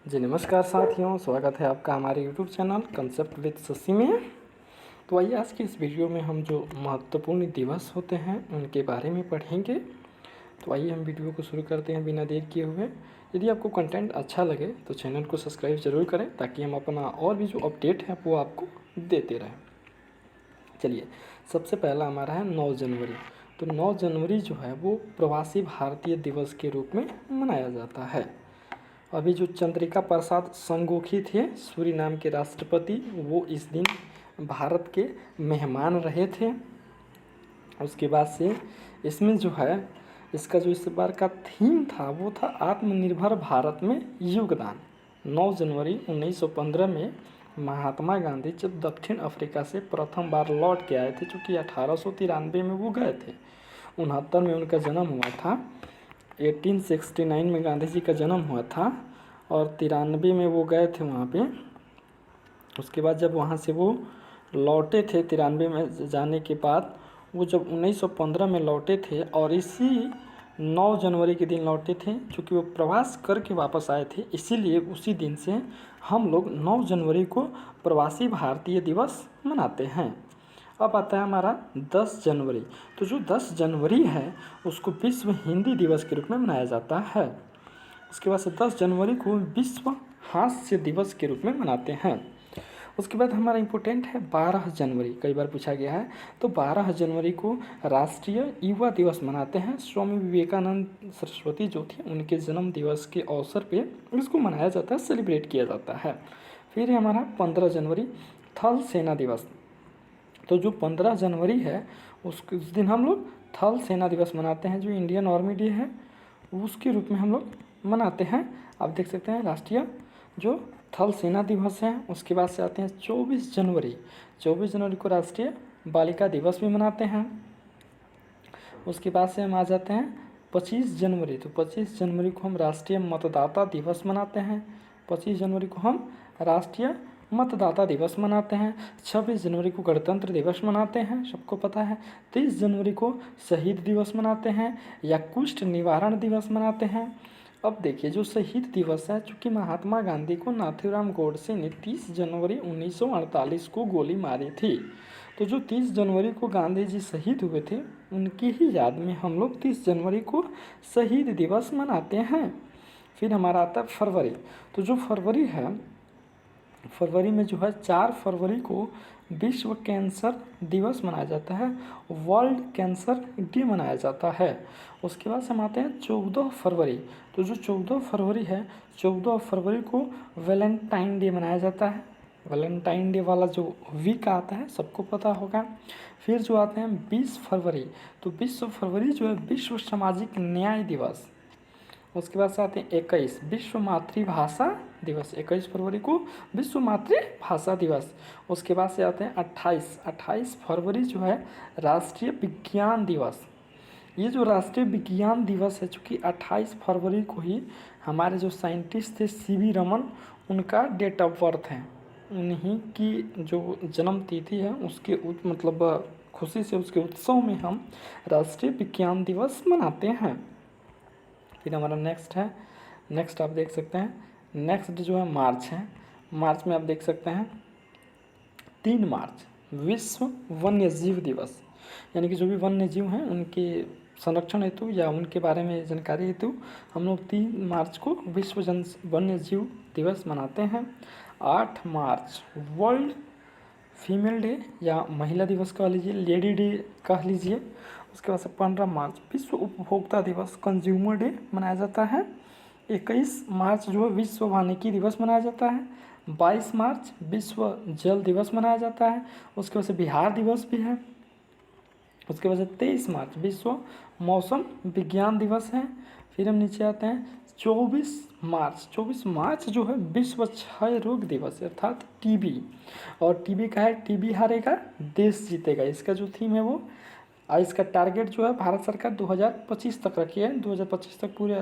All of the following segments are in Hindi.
जी नमस्कार साथियों, स्वागत है आपका हमारे YouTube channel concept with Shashi में। तो आइए आज की इस वीडियो में हम जो महत्वपूर्ण दिवस होते हैं उनके बारे में पढ़ेंगे। तो आइए हम वीडियो को शुरू करते हैं बिना देर किए हुए। यदि आपको कंटेंट अच्छा लगे तो चैनल को सब्सक्राइब जरूर करें ताकि हम अपना और भी जो अपडेट है वो आपको देते रहें। चलिए, सबसे पहला हमारा है 9 जनवरी। तो 9 जनवरी जो है वो प्रवासी भारतीय दिवस के रूप में मनाया जाता है। अभी जो चंद्रिका प्रसाद संगोखी थे सूरीनाम के राष्ट्रपति, वो इस दिन भारत के मेहमान रहे थे। उसके बाद से इसमें जो है इसका जो इस बार का थीम था वो था आत्मनिर्भर भारत में योगदान। 9 जनवरी 1915 में महात्मा गांधी जब दक्षिण अफ्रीका से प्रथम बार लौट के आए थे, चूँकि 1893 में वो गए थे, 69 में उनका जन्म हुआ था, 1869 में गांधी जी का जन्म हुआ था और 93 में वो गए थे वहाँ पे। उसके बाद जब वहाँ से वो लौटे थे 93 में जाने के बाद, वो जब 1915 में लौटे थे और इसी 9 जनवरी के दिन लौटे थे। चूँकि वो प्रवास करके वापस आए थे, इसीलिए उसी दिन से हम लोग 9 जनवरी को प्रवासी भारतीय दिवस मनाते हैं। अब आता है हमारा 10 जनवरी। तो जो 10 जनवरी है उसको विश्व हिंदी दिवस के रूप में मनाया जाता है। उसके बाद से 10 जनवरी को विश्व हास्य दिवस के रूप में मनाते हैं। उसके बाद हमारा इम्पोर्टेंट है 12 जनवरी, कई बार पूछा गया है। तो 12 जनवरी को राष्ट्रीय युवा दिवस मनाते हैं। स्वामी विवेकानंद सरस्वती जो थे उनके जन्म दिवस के अवसर पे इसको मनाया जाता है, सेलिब्रेट किया जाता है। फिर हमारा 15 जनवरी थल सेना दिवस। तो जो 15 जनवरी है उस दिन हम लोग थल सेना दिवस मनाते हैं, जो इंडियन आर्मी डे है उसके रूप में हम लोग मनाते हैं। आप देख सकते हैं राष्ट्रीय जो थल सेना दिवस है। उसके बाद से आते हैं 24 जनवरी। 24 जनवरी को राष्ट्रीय बालिका दिवस भी मनाते हैं। उसके बाद से हम आ जाते हैं 25 जनवरी। तो 25 जनवरी को हम राष्ट्रीय मतदाता दिवस मनाते हैं। 25 जनवरी को हम राष्ट्रीय मतदाता दिवस मनाते हैं। 26 जनवरी को गणतंत्र दिवस मनाते हैं, सबको पता है। 30 जनवरी को शहीद दिवस मनाते हैं या कुष्ठ निवारण दिवस मनाते हैं। अब देखिए, जो शहीद दिवस है, चूँकि महात्मा गांधी को नाथूराम गोडसे ने 30 जनवरी 1948 को गोली मारी थी, तो जो 30 जनवरी को गांधी जी शहीद हुए थे उनकी ही याद में हम लोग 30 जनवरी को शहीद दिवस मनाते हैं। फिर हमारा आता है फरवरी। तो जो फरवरी है, फरवरी में जो है 4 फरवरी को विश्व कैंसर दिवस मनाया जाता है, वर्ल्ड कैंसर डे मनाया जाता है। उसके बाद हम आते हैं 14 फरवरी। तो जो 14 फरवरी है, 14 फरवरी को वैलेंटाइन डे मनाया जाता है। वैलेंटाइन डे वाला जो वीक आता है सबको पता होगा। फिर जो आते हैं 20 फरवरी। तो 20 फरवरी जो है विश्व सामाजिक न्याय दिवस। उसके बाद से आते हैं 21 विश्व मातृभाषा दिवस। 21 फरवरी को विश्व मातृभाषा दिवस। उसके बाद से आते हैं 28 फरवरी जो है राष्ट्रीय विज्ञान दिवस। ये जो राष्ट्रीय विज्ञान दिवस है, चूँकि 28 फरवरी को ही हमारे जो साइंटिस्ट थे सीवी रमन, उनका डेट ऑफ बर्थ है, उन्हीं की जो जन्म तिथि है उसके मतलब खुशी से उसके उत्सव में हम राष्ट्रीय विज्ञान दिवस मनाते हैं। फिर हमारा नेक्स्ट आप देख सकते हैं, नेक्स्ट जो है मार्च है। मार्च में आप देख सकते हैं 3 मार्च विश्व वन्य जीव दिवस, यानी कि जो भी वन्य जीव हैं उनके संरक्षण हेतु या उनके बारे में जानकारी हेतु हम लोग 3 मार्च को विश्व वन्य जीव दिवस मनाते हैं। 8 मार्च वर्ल्ड फीमेल डे या महिला दिवस कह लीजिए, लेडी डे कह लीजिए। उसके बाद से 15 मार्च विश्व उपभोक्ता दिवस कंज्यूमर डे मनाया जाता है। 21 मार्च जो है विश्व वानिकी दिवस मनाया जाता है। 22 मार्च विश्व जल दिवस मनाया जाता है। उसके बाद से बिहार दिवस भी है। उसके बाद से 23 मार्च विश्व मौसम विज्ञान दिवस है। फिर हम नीचे आते हैं 24 मार्च जो है विश्व क्षय रोग दिवस अर्थात टीबी। और टीबी का है टीबी हारेगा देश जीतेगा, इसका जो थीम है वो, इसका टारगेट जो है भारत सरकार 2025 तक रखी है। 2025 तक पूरे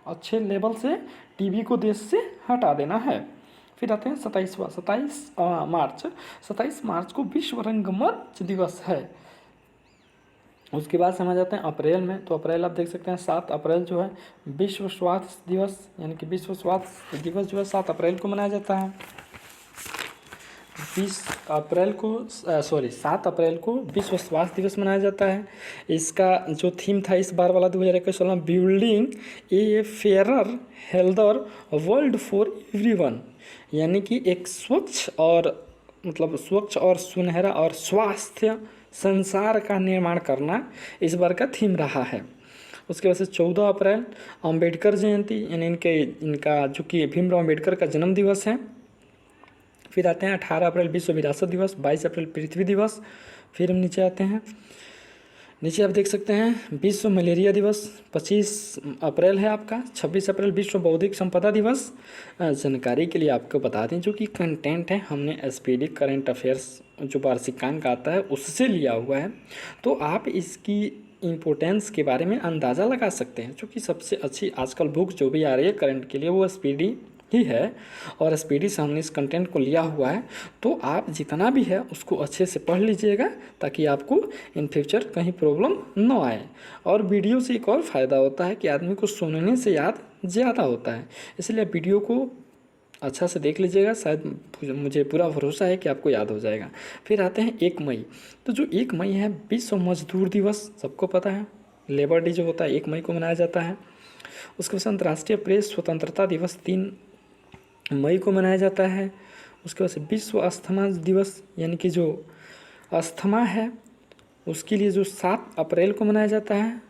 अच्छे लेवल से टीबी को देश से हटा देना है। फिर आते हैं 27 मार्च को विश्व रंगमंच दिवस है। उसके बाद समझ जाते हैं अप्रैल में। तो अप्रैल आप देख सकते हैं 7 अप्रैल जो है विश्व स्वास्थ्य दिवस, यानी कि विश्व स्वास्थ्य दिवस जो है 7 अप्रैल को मनाया जाता है। 7 अप्रैल को विश्व स्वास्थ्य दिवस मनाया जाता है। इसका जो थीम था इस बार वाला 2021 में, building a fairer healthier world for everyone, यानी कि एक स्वच्छ और सुनहरा और स्वास्थ्य संसार का निर्माण करना इस बार का थीम रहा है। उसके बाद से 14 अप्रैल अम्बेडकर जयंती, यानी इनका जो कि भीमराव अम्बेडकर का जन्म दिवस है। फिर आते हैं 18 अप्रैल विश्व विरासत दिवस, 22 अप्रैल पृथ्वी दिवस। फिर हम नीचे आते हैं, नीचे आप देख सकते हैं विश्व मलेरिया दिवस 25 अप्रैल है आपका। 26 अप्रैल विश्व बौद्धिक संपदा दिवस। जानकारी के लिए आपको बता दें जो कि कंटेंट है हमने एसपीडी करंट अफेयर्स जो वार्षिकांक आता है उससे लिया हुआ है, तो आप इसकी इम्पोर्टेंस के बारे में अंदाज़ा लगा सकते हैं। जो कि सबसे अच्छी आजकल बुक जो भी आ रही है करंट के लिए वो एसपीडी ही है, और एसपीडी से हमने इस कंटेंट को लिया हुआ है। तो आप जितना भी है उसको अच्छे से पढ़ लीजिएगा ताकि आपको इन फ्यूचर कहीं प्रॉब्लम न आए। और वीडियो से एक और फ़ायदा होता है कि आदमी को सुनने से याद ज़्यादा होता है, इसलिए वीडियो को अच्छा से देख लीजिएगा, शायद मुझे पूरा भरोसा है कि आपको याद हो जाएगा। फिर आते हैं 1 मई। तो जो 1 मई है विश्व मजदूर दिवस, सबको पता है लेबर डे जो होता है 1 मई को मनाया जाता है। उसके बाद अंतर्राष्ट्रीय प्रेस स्वतंत्रता दिवस 3 मई को मनाया जाता है। उसके बाद से विश्व अस्थमा दिवस, यानी कि जो अस्थमा है उसके लिए जो 7 अप्रैल को मनाया जाता है।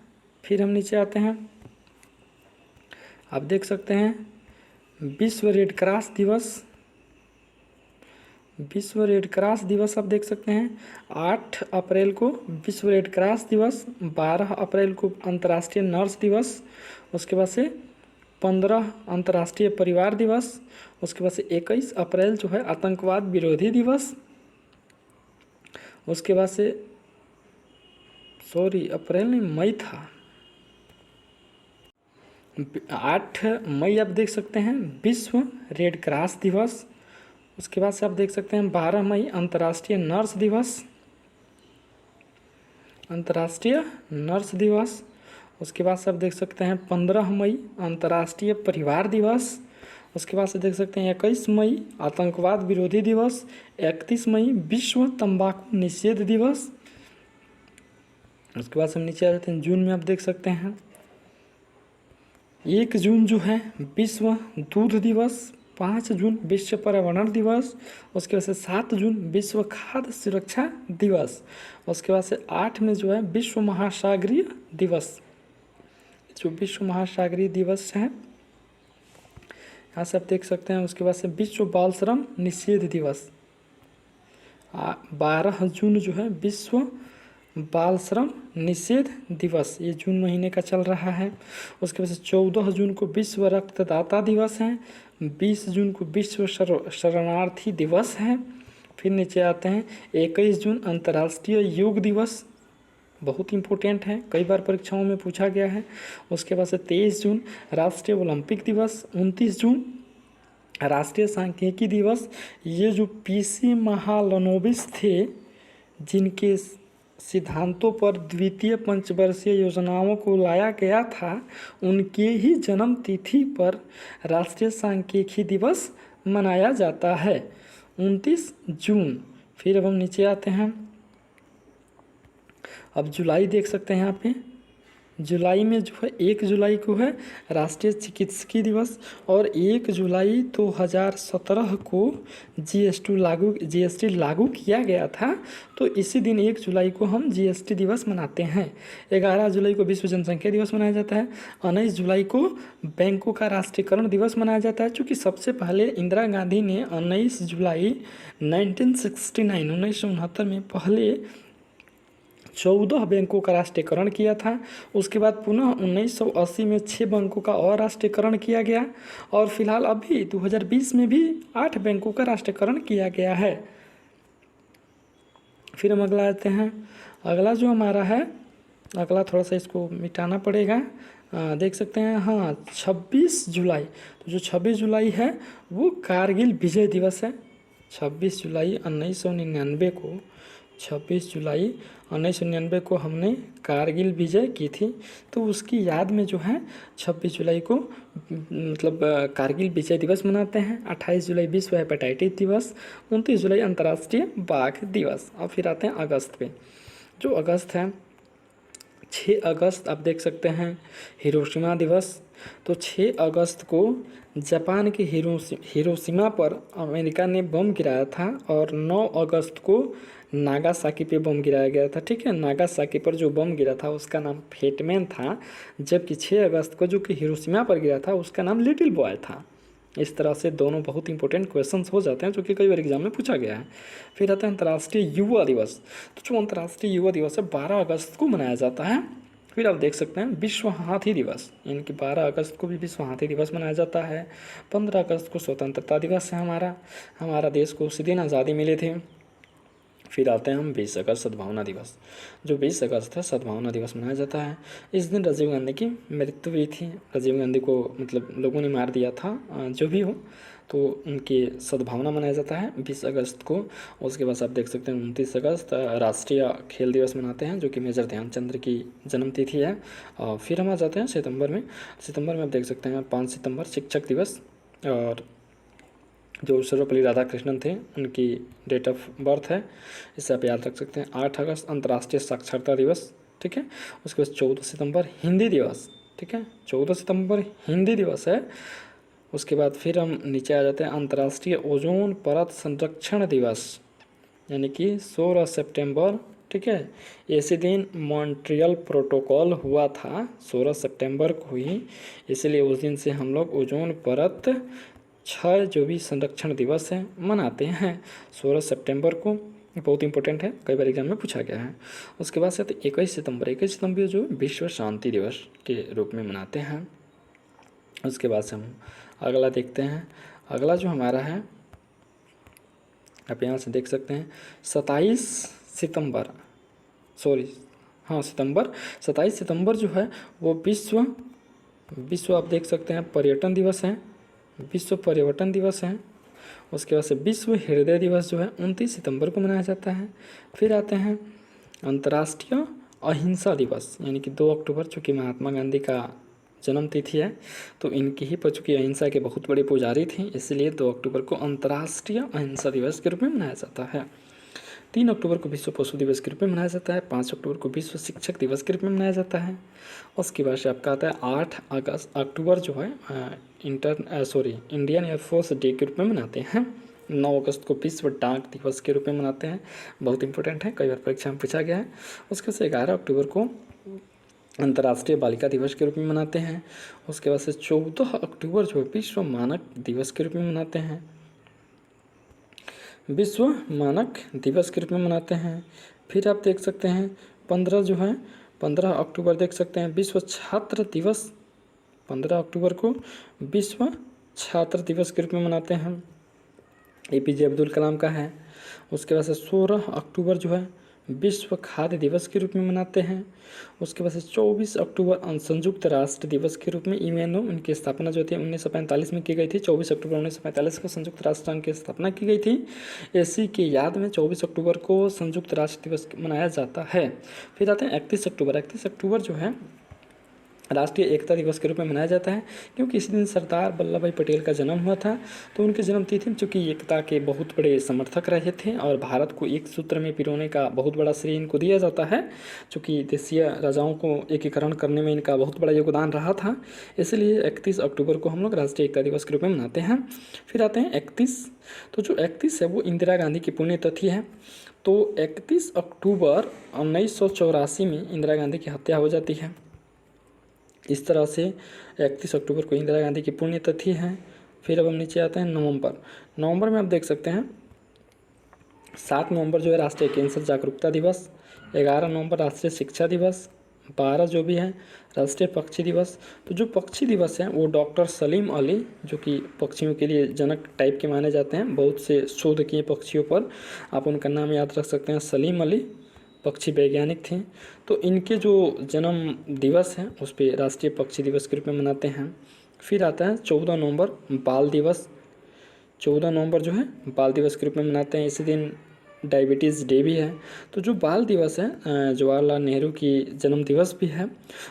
फिर हम नीचे आते हैं, आप देख सकते हैं विश्व रेड क्रॉस दिवस, विश्व रेड क्रॉस दिवस आप देख सकते हैं 8 अप्रैल को विश्व रेड क्रॉस दिवस, 12 अप्रैल को अंतर्राष्ट्रीय नर्स दिवस। उसके बाद से 15 अंतर्राष्ट्रीय परिवार दिवस। उसके बाद से 21 अप्रैल जो है आतंकवाद विरोधी दिवस। उसके बाद से अप्रैल नहीं मई था, 8 मई आप देख सकते हैं विश्व रेड क्रॉस दिवस। उसके बाद से आप देख सकते हैं 12 मई अंतर्राष्ट्रीय नर्स दिवस, अंतर्राष्ट्रीय नर्स दिवस। उसके बाद से आप देख सकते हैं 15 मई अंतर्राष्ट्रीय परिवार दिवस। उसके बाद से देख सकते हैं 21 मई आतंकवाद विरोधी दिवस, 31 मई विश्व तंबाकू निषेध दिवस। उसके बाद से हम नीचे आ जाते हैं जून में, आप देख सकते हैं 1 जून जो है विश्व दूध दिवस, 5 जून विश्व पर्यावरण दिवस। उसके बाद से 7 जून विश्व खाद्य सुरक्षा दिवस। उसके बाद से 8 में जो है विश्व महासागरीय दिवस, जो विश्व महासागरीय दिवस है यहाँ से आप देख सकते हैं। उसके बाद से विश्व बाल श्रम निषेध दिवस, 12 जून जो है विश्व बाल श्रम निषेध दिवस, ये जून महीने का चल रहा है। उसके बाद से 14 जून को विश्व रक्तदाता दिवस है, 20 जून को विश्व शरणार्थी दिवस है। फिर नीचे आते हैं 21 जून अंतर्राष्ट्रीय योग दिवस, बहुत इम्पोर्टेंट है, कई बार परीक्षाओं में पूछा गया है। उसके बाद से 23 जून राष्ट्रीय ओलंपिक दिवस, 29 जून राष्ट्रीय सांख्यिकी दिवस। ये जो पीसी महालनोबिस थे जिनके सिद्धांतों पर द्वितीय पंचवर्षीय योजनाओं को लाया गया था, उनके ही जन्म तिथि पर राष्ट्रीय सांख्यिकी दिवस मनाया जाता है, 29 जून। फिर अब हम नीचे आते हैं, अब जुलाई देख सकते हैं यहाँ पे, जुलाई में जो है 1 जुलाई को है राष्ट्रीय चिकित्सकीय दिवस, और 1 जुलाई 2017 को जीएसटी लागू किया गया था, तो इसी दिन 1 जुलाई को हम जीएसटी दिवस मनाते हैं। 11 जुलाई को विश्व जनसंख्या दिवस मनाया जाता है। 19 जुलाई को बैंकों का राष्ट्रीयकरण दिवस मनाया जाता है, क्योंकि सबसे पहले इंदिरा गांधी ने 19 जुलाई 1969 में पहले 14 बैंकों का राष्ट्रीयकरण किया था। उसके बाद पुनः 1980 में 6 बैंकों का और राष्ट्रीयकरण किया गया, और फिलहाल अभी 2020 में भी 8 बैंकों का राष्ट्रीयकरण किया गया है। फिर हम अगला आते हैं, अगला जो हमारा है, अगला थोड़ा सा इसको मिटाना पड़ेगा, देख सकते हैं, हाँ 26 जुलाई। तो जो 26 जुलाई है वो कारगिल विजय दिवस है। 26 जुलाई 1999 को 26 जुलाई 1999 को हमने कारगिल विजय की थी, तो उसकी याद में जो है 26 जुलाई को मतलब कारगिल विजय दिवस मनाते हैं। 28 जुलाई विश्व हेपेटाइटिस दिवस, 29 जुलाई अंतर्राष्ट्रीय बाघ दिवस। और फिर आते हैं अगस्त पे। जो अगस्त है 6 अगस्त आप देख सकते हैं हिरोशिमा दिवस। तो 6 अगस्त को जापान के हिरोशिमा पर अमेरिका ने बम गिराया था और 9 अगस्त को नागासाकी पे बम गिराया गया था। ठीक है, नागासाकी पर जो बम गिरा था उसका नाम फेटमैन था, जबकि 6 अगस्त को जो कि हिरोशिमा पर गिरा था उसका नाम लिटिल बॉय था। इस तरह से दोनों बहुत इंपॉर्टेंट क्वेश्चंस हो जाते हैं जो कि कई बार एग्जाम में पूछा गया है। फिर आता है अंतर्राष्ट्रीय युवा दिवस। तो जो अंतर्राष्ट्रीय युवा दिवस है 12 अगस्त को मनाया जाता है। फिर आप देख सकते हैं विश्व हाथी दिवस, यानी कि 12 अगस्त को भी विश्व हाथी दिवस मनाया जाता है। 15 अगस्त को स्वतंत्रता दिवस है हमारा देश को उसी दिन आज़ादी मिली थी। फिर आते हैं हम 20 अगस्त सद्भावना दिवस। जो 20 अगस्त है सद्भावना दिवस मनाया जाता है। इस दिन राजीव गांधी की मृत्यु हुई थी। राजीव गांधी को मतलब लोगों ने मार दिया था, जो भी हो, तो उनकी सद्भावना मनाया जाता है 20 अगस्त को। उसके बाद आप देख सकते हैं 29 अगस्त राष्ट्रीय खेल दिवस मनाते हैं, जो कि मेजर ध्यानचंद्र की जन्मतिथि है। फिर हम आ जाते हैं सितंबर में आप देख सकते हैं 5 सितंबर शिक्षक दिवस, और जो सर्वपल्ली राधाकृष्णन थे उनकी डेट ऑफ बर्थ है, इसे आप याद रख सकते हैं। 8 अगस्त अंतर्राष्ट्रीय साक्षरता दिवस। ठीक है, उसके बाद 14 सितंबर हिंदी दिवस। ठीक है, 14 सितंबर हिंदी दिवस है। उसके बाद फिर हम नीचे आ जाते हैं अंतर्राष्ट्रीय ओजोन परत संरक्षण दिवस, यानी कि 16 सितंबर। ठीक है, इसी दिन मॉन्ट्रियल प्रोटोकॉल हुआ था 16 सितंबर को ही, इसलिए उस दिन से हम लोग ओजोन परत 6 जो भी संरक्षण दिवस है मनाते हैं 16 सितंबर को। बहुत इंपॉर्टेंट है, कई बार एग्जाम में पूछा गया है। उसके बाद से 21 सितंबर जो विश्व शांति दिवस के रूप में मनाते हैं। उसके बाद से हम अगला देखते हैं। अगला जो हमारा है आप यहाँ से देख सकते हैं 27 सितंबर 27 सितंबर जो है वो विश्व आप देख सकते हैं पर्यटन दिवस है, विश्व पर्यटन दिवस है। उसके बाद से विश्व हृदय दिवस जो है 29 सितंबर को मनाया जाता है। फिर आते हैं अंतर्राष्ट्रीय अहिंसा दिवस, यानी कि 2 अक्टूबर, चूँकि महात्मा गांधी का जन्म तिथि है तो इनकी ही पर चूँकि अहिंसा के बहुत बड़े पुजारी थे, इसलिए 2 अक्टूबर को अंतर्राष्ट्रीय अहिंसा दिवस के रूप में मनाया जाता है। 3 अक्टूबर को विश्व पशु दिवस के रूप में मनाया जाता है। 5 अक्टूबर को विश्व शिक्षक दिवस के रूप में मनाया जाता है। उसके बाद से आपका आता है 8 अक्टूबर जो है इंडियन एयरफोर्स डे के रूप में मनाते हैं। 9 अगस्त को विश्व डाक दिवस के रूप में मनाते हैं, बहुत इंपॉर्टेंट है, कई बार परीक्षा में पूछा गया है। उसके बाद 11 अक्टूबर को अंतर्राष्ट्रीय बालिका दिवस के रूप में मनाते हैं। उसके बाद से 14 अक्टूबर जो विश्व मानक दिवस के रूप में मनाते हैं, विश्व मानक दिवस के रूप में मनाते हैं। फिर आप देख सकते हैं 15 अक्टूबर देख सकते हैं विश्व छात्र दिवस। 15 अक्टूबर को विश्व छात्र दिवस के रूप में मनाते हैं, APJ अब्दुल कलाम का है। उसके बाद से 16 अक्टूबर जो है विश्व खाद्य दिवस के रूप में मनाते हैं। उसके बाद से 24 अक्टूबर संयुक्त राष्ट्र दिवस के रूप में यूएनओ उनकी स्थापना जो थी 1945 में की गई थी। 24 अक्टूबर 1945 को संयुक्त राष्ट्र संघ की स्थापना की गई थी। इसी की याद में 24 अक्टूबर को संयुक्त राष्ट्र दिवस मनाया जाता है। फिर आते हैं 31 अक्टूबर। 31 अक्टूबर जो है राष्ट्रीय एकता दिवस के रूप में मनाया जाता है, क्योंकि इसी दिन सरदार वल्लभ भाई पटेल का जन्म हुआ था। तो उनकी जन्म तिथि चूँकि एकता के बहुत बड़े समर्थक रहे थे और भारत को एक सूत्र में पिरोने का बहुत बड़ा श्रेय इनको दिया जाता है, चूँकि देशीय राजाओं को एकीकरण करने में इनका बहुत बड़ा योगदान रहा था। इसलिए 31 अक्टूबर को हम लोग राष्ट्रीय एकता दिवस के रूप में मनाते हैं। फिर आते हैं 31, तो जो 31 है वो इंदिरा गांधी की पुण्यतिथि है। तो 31 अक्टूबर 1984 में इंदिरा गांधी की हत्या हो जाती है। इस तरह से 31 अक्टूबर को इंदिरा गांधी की पुण्यतिथि है। फिर अब हम नीचे आते हैं नवंबर में आप देख सकते हैं 7 नवंबर जो है राष्ट्रीय कैंसर जागरूकता दिवस, 11 नवंबर राष्ट्रीय शिक्षा दिवस, 12 जो भी है राष्ट्रीय पक्षी दिवस। तो जो पक्षी दिवस है वो डॉक्टर सलीम अली, जो कि पक्षियों के लिए जनक टाइप के माने जाते हैं, बहुत से शोध किए पक्षियों पर, आप उनका नाम याद रख सकते हैं, सलीम अली पक्षी वैज्ञानिक थे। तो इनके जो जन्म दिवस है उस पर राष्ट्रीय पक्षी दिवस के रूप में मनाते हैं। फिर आता है 14 नवंबर बाल दिवस। 14 नवंबर जो है बाल दिवस के रूप में मनाते हैं। इसी दिन डायबिटीज़ डे भी है। तो जो बाल दिवस है जवाहरलाल नेहरू की जन्म दिवस भी है।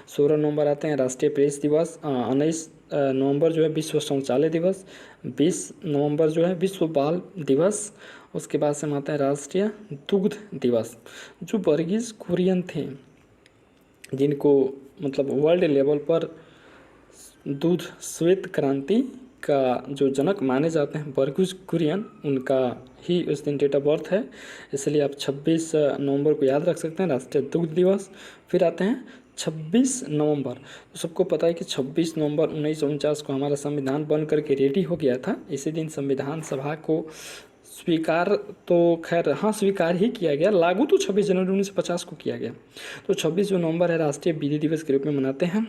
16 नवंबर आते हैं राष्ट्रीय प्रेस दिवस, 19 नवंबर जो है विश्व शौचालय दिवस, 20 नवंबर जो है विश्व बाल दिवस। उसके बाद से हम आते हैं राष्ट्रीय दुग्ध दिवस। जो वर्गीज कुरियन थे जिनको मतलब वर्ल्ड लेवल पर दूध श्वेत क्रांति का जो जनक माने जाते हैं वर्गीज कुरियन, उनका ही उस दिन डेट ऑफ बर्थ है, इसलिए आप 26 नवंबर को याद रख सकते हैं राष्ट्रीय दुग्ध दिवस। फिर आते हैं 26 नवंबर। तो सबको पता है कि 26 नवंबर 1949 को हमारा संविधान बन करके रेडी हो गया था। इसी दिन संविधान सभा को स्वीकार तो खैर हाँ स्वीकार ही किया गया, लागू तो 26 जनवरी 1950 को किया गया। तो 26 जो नवंबर है राष्ट्रीय विधि दिवस के रूप में मनाते हैं।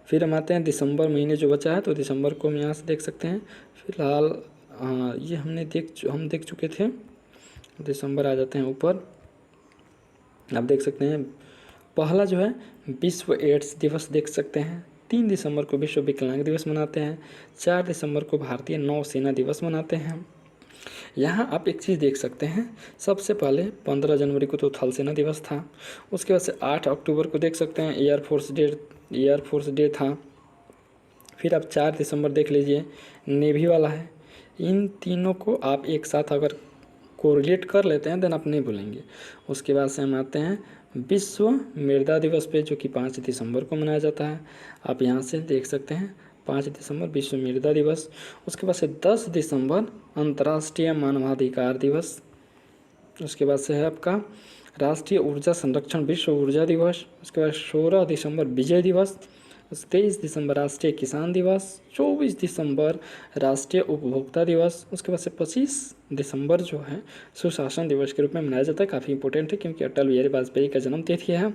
फिर हम आते हैं दिसंबर महीने जो बचा है, तो दिसंबर को हम यहाँ से देख सकते हैं। फिलहाल ये हम देख चुके थे। दिसंबर आ जाते हैं ऊपर, आप देख सकते हैं पहला जो है विश्व एड्स दिवस देख सकते हैं। 3 दिसंबर को विश्व विकलांग दिवस मनाते हैं। 4 दिसंबर को भारतीय नौसेना दिवस मनाते हैं। यहाँ आप एक चीज़ देख सकते हैं, सबसे पहले 15 जनवरी को तो थल सेना दिवस था। उसके बाद से 8 अक्टूबर को देख सकते हैं एयरफोर्स डे था। फिर आप 4 दिसंबर देख लीजिए नेवी वाला है। इन तीनों को आप एक साथ अगर कोरिलेट कर लेते हैं देन आप नहीं भूलेंगे। उसके बाद से हम आते हैं विश्व मृदा दिवस पे, जो कि 5 दिसंबर को मनाया जाता है। आप यहाँ से देख सकते हैं 5 दिसंबर विश्व मृदा दिवस। उसके बाद से 10 दिसंबर अंतर्राष्ट्रीय मानवाधिकार दिवस। उसके बाद से है आपका राष्ट्रीय ऊर्जा संरक्षण विश्व ऊर्जा दिवस। उसके बाद 16 दिसंबर विजय दिवस। 23 दिसंबर राष्ट्रीय किसान दिवस। 24 दिसंबर राष्ट्रीय उपभोक्ता दिवस। उसके बाद से 25 दिसंबर जो है सुशासन दिवस के रूप में मनाया जाता है। काफ़ी इंपॉर्टेंट है क्योंकि अटल बिहारी वाजपेयी का जन्म तिथि है।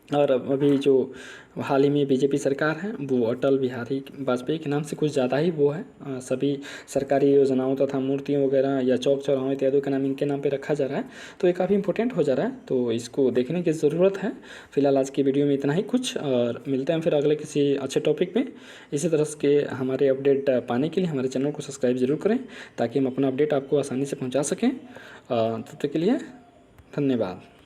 और अभी जो हाल ही में बीजेपी सरकार है वो अटल बिहारी वाजपेयी के नाम से कुछ ज़्यादा ही वो है, सभी सरकारी योजनाओं तथा मूर्तियों वगैरह या चौक चौराहों इत्यादि का नाम इनके नाम पे रखा जा रहा है। तो ये काफ़ी इंपॉर्टेंट हो जा रहा है, तो इसको देखने की ज़रूरत है। फिलहाल आज की वीडियो में इतना ही कुछ, और मिलते हैं फिर अगले किसी अच्छे टॉपिक में। इसी तरह के हमारे अपडेट पाने के लिए हमारे चैनल को सब्सक्राइब जरूर करें ताकि हम अपना अपडेट आपको आसानी से पहुँचा सकें। तब तक के लिए धन्यवाद।